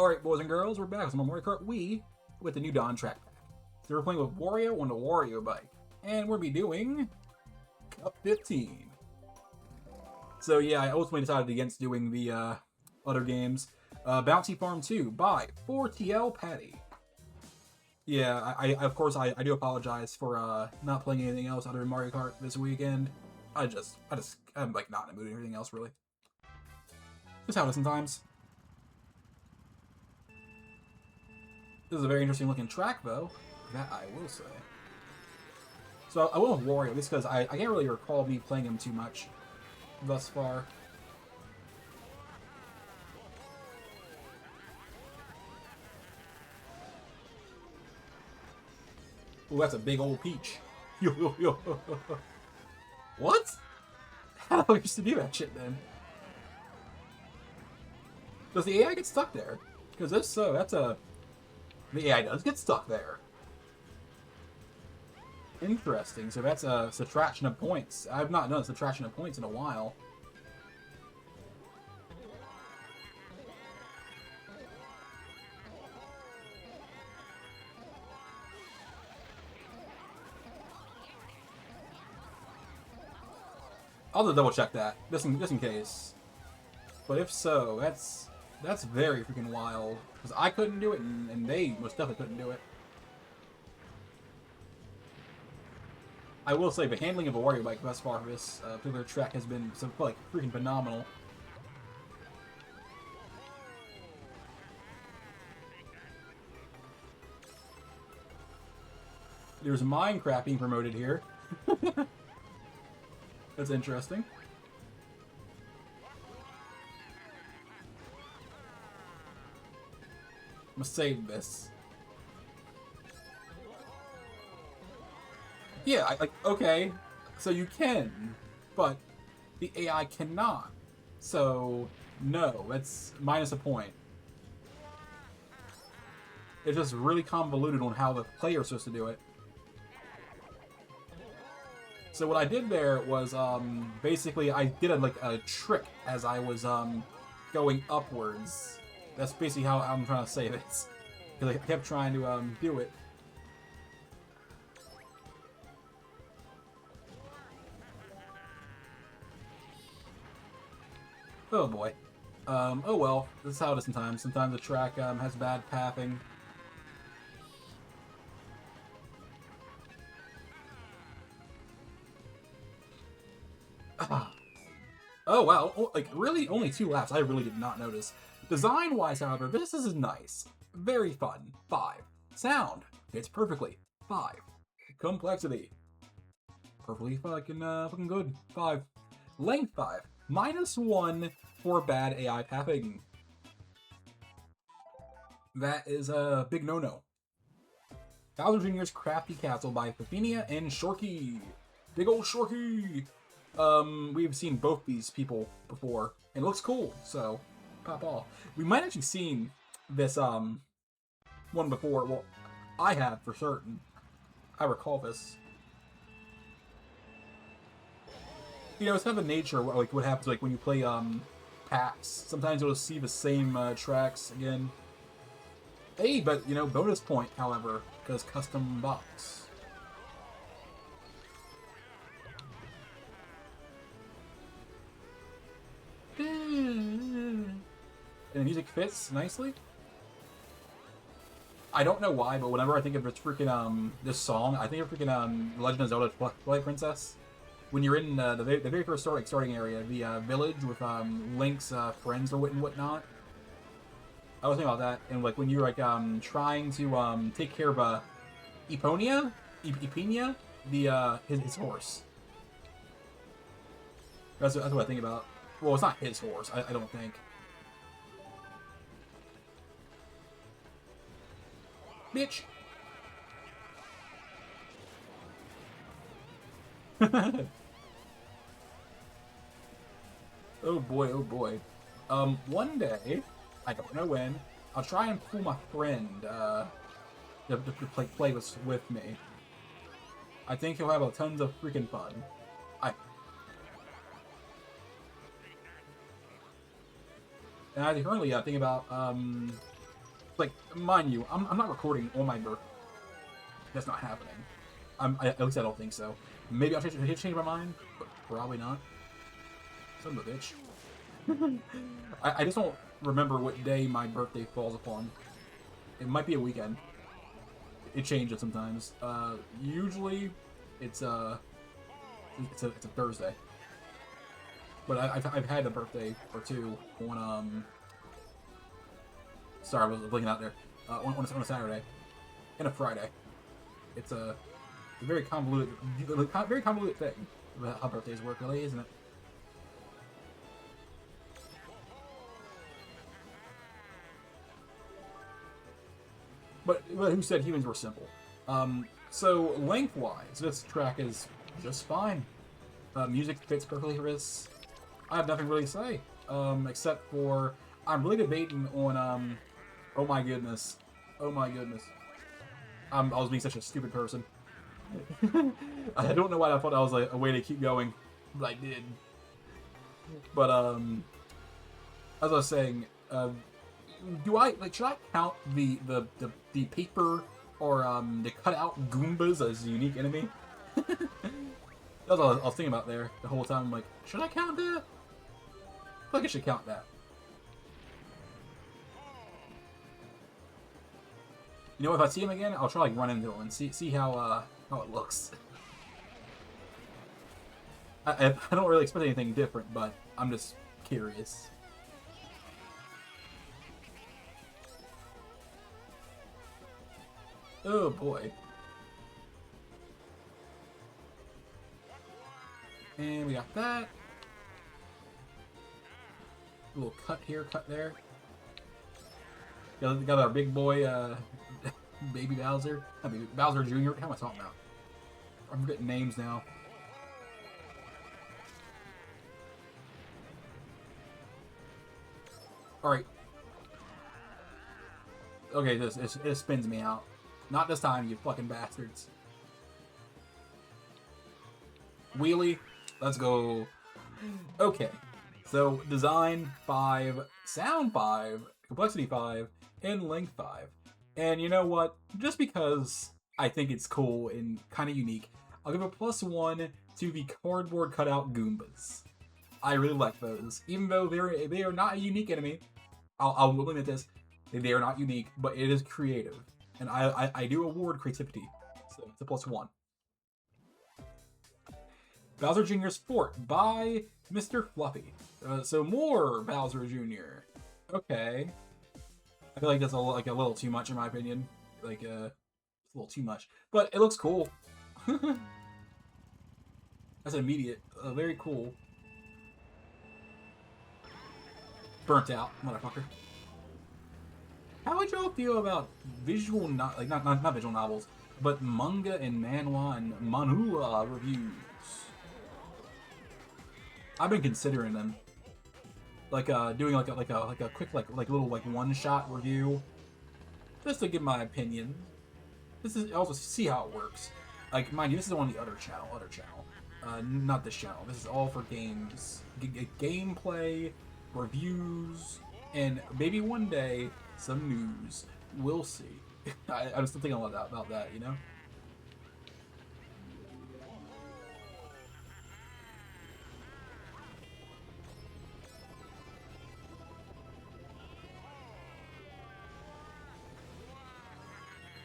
Alright, boys and girls, we're back with some more Kart Wii with the new Dawn track pack. So we're playing with Wario on the Wario bike. And we'll be doing Cup 15. So yeah, I ultimately decided against doing the other games. Bouncy Farm 2 by 4TL Patty. Yeah, I of course I do apologize for not playing anything else other than Mario Kart this weekend. I'm like not in the mood for anything else really. Just how it is sometimes. This is a very interesting looking track, though. That I will say. So I went with Wario, just because I can't really recall me playing him too much thus far. Ooh, that's a big old peach. What? How do I used to do that shit then? Does the AI get stuck there? Because if so, that's a... The AI does get stuck there. Interesting. So that's a subtraction of points. I've not done a subtraction of points in a while. I'll just double check that, just in case. But if so, that's very freaking wild. Because I couldn't do it, and they most definitely couldn't do it. I will say the handling of a Wario bike thus far for this particular track has been like freaking phenomenal. There's Minecraft being promoted here. That's interesting. I'm gonna save this. Yeah, okay, so you can, but the AI cannot. So, no, that's minus a point. It's just really convoluted on how the player's supposed to do it. So what I did there was, basically I did a trick as I was, going upwards. That's basically how I'm trying to say this. Because I kept trying to, do it. Oh boy. Oh well, this is how it is sometimes. Sometimes the track, has bad pathing. Oh wow, like really only 2 laps, I really did not notice. Design-wise, however, this is nice. Very fun. 5. Sound. Fits perfectly. 5. Complexity. Perfectly fucking good. 5. Length 5. -1 for bad AI pathing. That is a big no-no. Bowser Jr.'s Crafty Castle by Fifinia and Shorky. Big old Shorky! We've seen both these people before, and it looks cool, so pop off. We might actually seen this, one before. Well, I have for certain. I recall this. You know, it's kind of the nature, like, what happens, like, when you play, packs. Sometimes you'll see the same, tracks again. Hey, but, you know, bonus point, however, because custom box. And the music fits nicely. I don't know why, but whenever I think of this freaking this song, I think of freaking Legend of Zelda Twilight Princess. When you're in the very first starting area, the village with Link's friends or and whatnot. I was thinking about that, and like when you're like trying to take care of Eponia, the his horse. That's what I think about. Well, it's not his horse. I don't think. Bitch. Oh boy, oh boy. One day, I don't know when, I'll try and pull my friend to play this with me. I think he'll have tons of freaking fun. And I currently thinking about like, mind you, I'm not recording on my birthday. That's not happening. At least I don't think so. Maybe I'll change my mind, but probably not. Son of a bitch. I just don't remember what day my birthday falls upon. It might be a weekend. It changes sometimes. Usually, it's a Thursday. But I've had a birthday or two on sorry, I was blinking out there. On a Saturday and a Friday. It's a very convoluted thing about how birthdays work, really, isn't it? But who said humans were simple? So lengthwise, this track is just fine. Music fits perfectly for this. I have nothing really to say, except for I'm really debating on oh my goodness, oh my goodness. I was being such a stupid person. I don't know why I thought that was like a way to keep going, but I did. But as I was saying, should I count the paper or the cutout Goombas as a unique enemy? That's what I was thinking about there the whole time. I'm like, should I count that? I feel like I should count that. You know, if I see him again, I'll try like run into him and see how it looks. I don't really expect anything different, but I'm just curious. Oh boy. And we got that. A little cut here, cut there. Got our big boy, Baby Bowser. I mean, Bowser Jr. How am I talking about? I'm forgetting names now. Alright. Okay, it spins me out. Not this time, you fucking bastards. Wheelie. Let's go. Okay. So, design 5, sound 5, complexity 5, and length 5. And you know what? Just because I think it's cool and kind of unique, I'll give a +1 to the cardboard cutout Goombas. I really like those. Even though they are not a unique enemy, I'll admit this, they are not unique, but it is creative. And I do award creativity, so it's a +1. Bowser Jr.'s Fort by Mr. Fluffy. So more Bowser Jr. Okay. I feel like that's a little too much in my opinion. Like, it's a little too much. But it looks cool. That's immediate. Very cool. Burnt out, motherfucker. How would y'all feel about visual, not visual novels, but manga and manhwa and manhwa reviews? I've been considering them, like doing like a quick little one-shot review, just to give my opinion. This is also see how it works. Like, mind you, this is on the other channel, not this channel. This is all for games, gameplay, reviews, and maybe one day some news. We'll see. I'm still thinking about that, you know.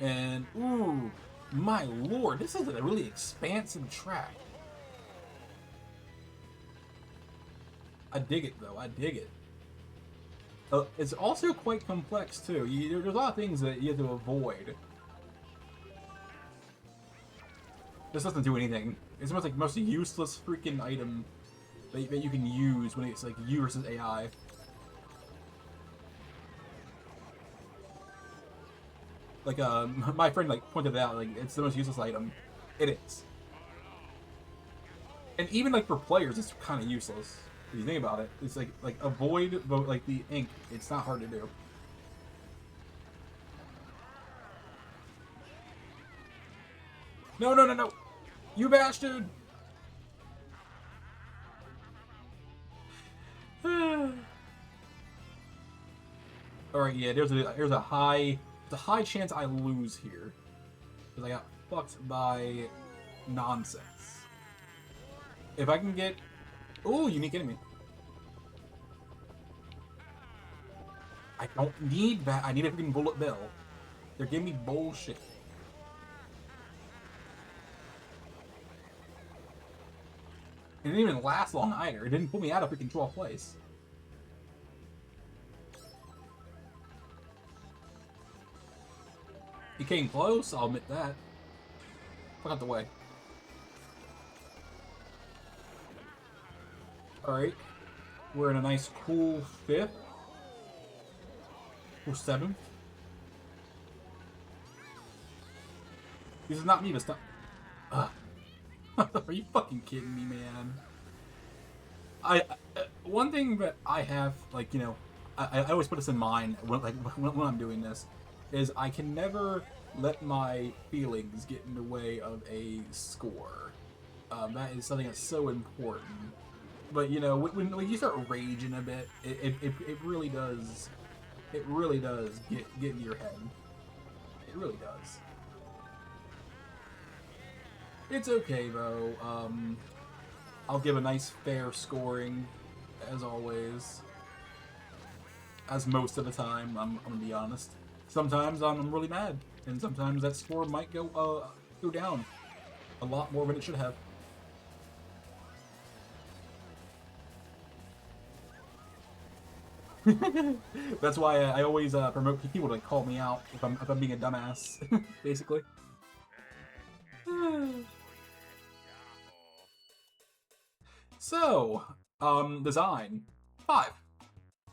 And ooh, my lord, this is a really expansive track. I dig it though. I dig it. It's also quite complex too. There's a lot of things that you have to avoid. This doesn't do anything. It's almost like the most useless freaking item that you can use when it's like you versus AI. Like, my friend, like, pointed out, like, it's the most useless item. It is. And even, like, for players, it's kind of useless. If you think about it. It's like avoid, like, the ink. It's not hard to do. No, no, no, no! You bastard! All right, yeah. There's a high chance I lose here because I got fucked by nonsense. If I can get, oh, unique enemy. I don't need that. I need a freaking bullet bill. They're giving me bullshit. It didn't even last long either. It didn't put me out of freaking 12th place. He came close, I'll admit that. Fuck out the way. Alright. We're in a nice cool 5th. Or 7th. This is not me this time. Ugh. Are you fucking kidding me, man? One thing that I have, like, you know, I always put this in mind when I'm doing this, is I can never let my feelings get in the way of a score. That is something that's so important. But you know, when you start raging a bit, it really does. It really does get in your head. It really does. It's okay though. I'll give a nice fair scoring, as always. As most of the time, I'm gonna be honest. Sometimes I'm really mad, and sometimes that score might go down a lot more than it should have. That's why I always promote people to call me out if I'm being a dumbass, basically. So, design 5,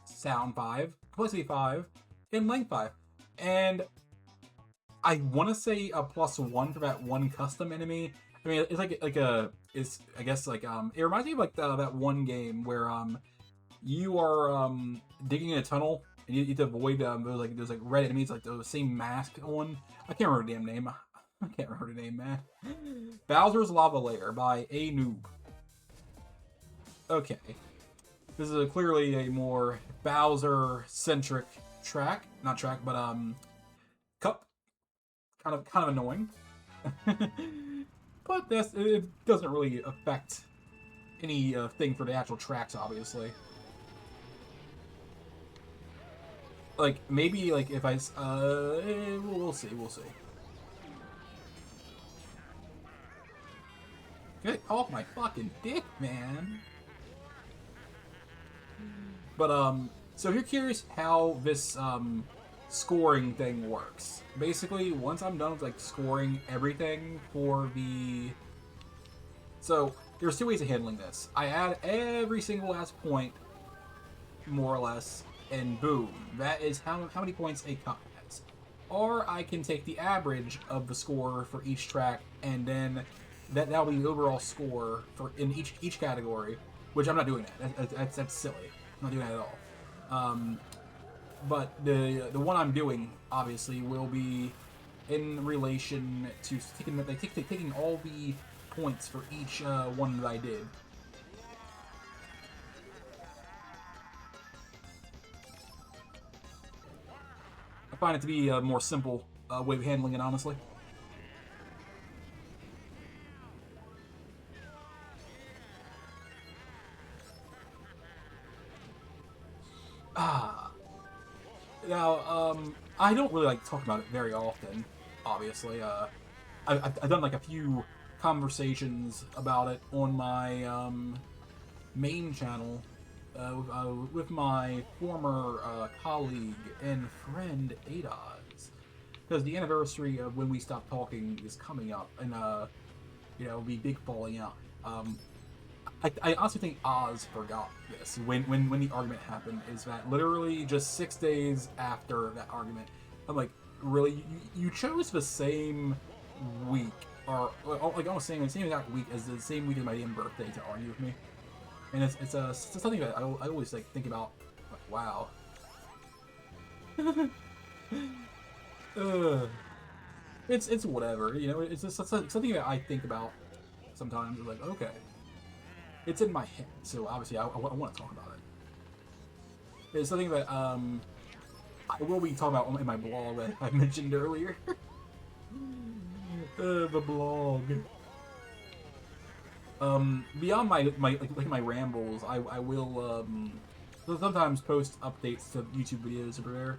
sound 5, complexity 5, and length 5, and I want to say a +1 for that one custom enemy. I mean, it's it's I guess like it reminds me of like that one game where you are digging in a tunnel and you have to avoid those red enemies, like the same mask one. I can't remember the damn name. I can't remember the name, man. Bowser's Lava Lair by A Noob. Okay, this is clearly a more Bowser-centric track. Not track, but cup. Kind of annoying. But it doesn't really affect any thing for the actual tracks, obviously. Like maybe like if I we'll see. Get off my fucking dick, man. But so if you're curious how this scoring thing works, basically once I'm done with like scoring everything for the, so there's 2 ways of handling this. I add every single last point, more or less, and boom, that is how many points a cup has. Or I can take the average of the score for each track, and then that'll be the overall score for in each category. Which I'm not doing that. That's silly. I'm not doing that at all. But the one I'm doing obviously will be in relation to taking all the points for each one that I did. I find it to be a more simple way of handling it, honestly. Now, I don't really like talking about it very often, obviously. I've done like a few conversations about it on my main channel with my former colleague and friend Ados, because the anniversary of when we stopped talking is coming up, and you know, be big falling out. I honestly think Oz forgot this when the argument happened. Is that literally just 6 days after that argument? I'm like, really? You chose the same week, or like almost the same exact week as the same week as my damn birthday to argue with me? And it's something that I always like think about. Like, wow. It's whatever, you know. It's just something that I think about sometimes. Like, okay. It's in my head, so obviously I want to talk about it. It's something that I will be talking about in my blog that I mentioned earlier. The blog. Beyond my rambles, I will sometimes post updates to YouTube videos over there.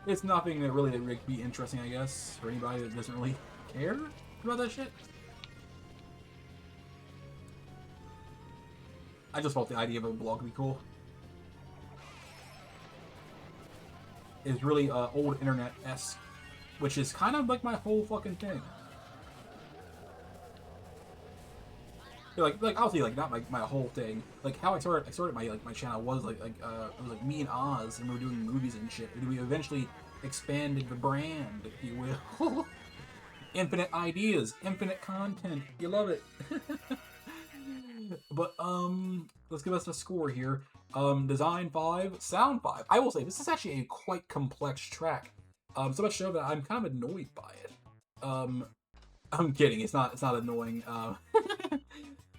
It's nothing that really would be interesting, I guess, for anybody that doesn't really care about that shit. I just thought the idea of a blog would be cool. It's really old internet-esque, which is kind of like my whole fucking thing. Like obviously like not my whole thing. Like how I started my channel was it was like me and Oz, and we were doing movies and shit. And we eventually expanded the brand, if you will. Infinite ideas, infinite content. You love it. But let's give us a score here. Design 5, sound 5. I will say this is actually a quite complex track. So much so that I'm kind of annoyed by it. I'm kidding. It's not annoying.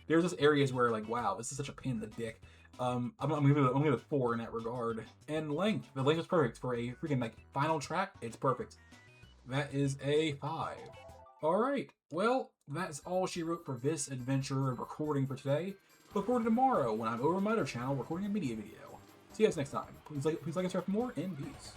There's just areas where like, wow, this is such a pain in the dick. I'm gonna give it a 4 in that regard. And length, the length is perfect for a freaking like final track. It's perfect. That is a 5. All right. Well, that's all she wrote for this adventure and recording for today. Look forward to tomorrow when I'm over my other channel recording a media video. See you guys next time. Please like and subscribe for more, and peace.